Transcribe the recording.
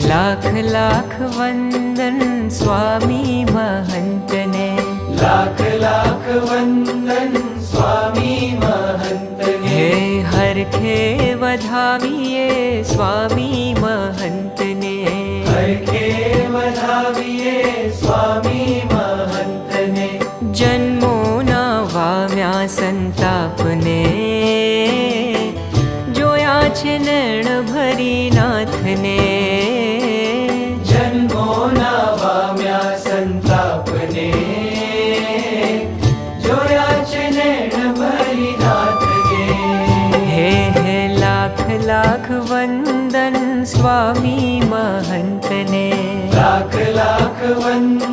લાખ લાખ વંદન સ્વામી મહંતને, લાખ લાખ વંદન સ્વામી મહંતને. હે હરખે વધાવીએ સ્વામી મહંતને, હરખે વધાવીએ સ્વામી મહંતને. જન્મોના વામ્યા સંતાપને, જોયા છે નૈણ ભરી નાથને. જન્મોના વામ્યા સંતાપને, જોયા છે નૈણ ભરી નાથને. હે હે લાખ લાખ વંદન સ્વામી મહંતને, લાખ લાખ વંદન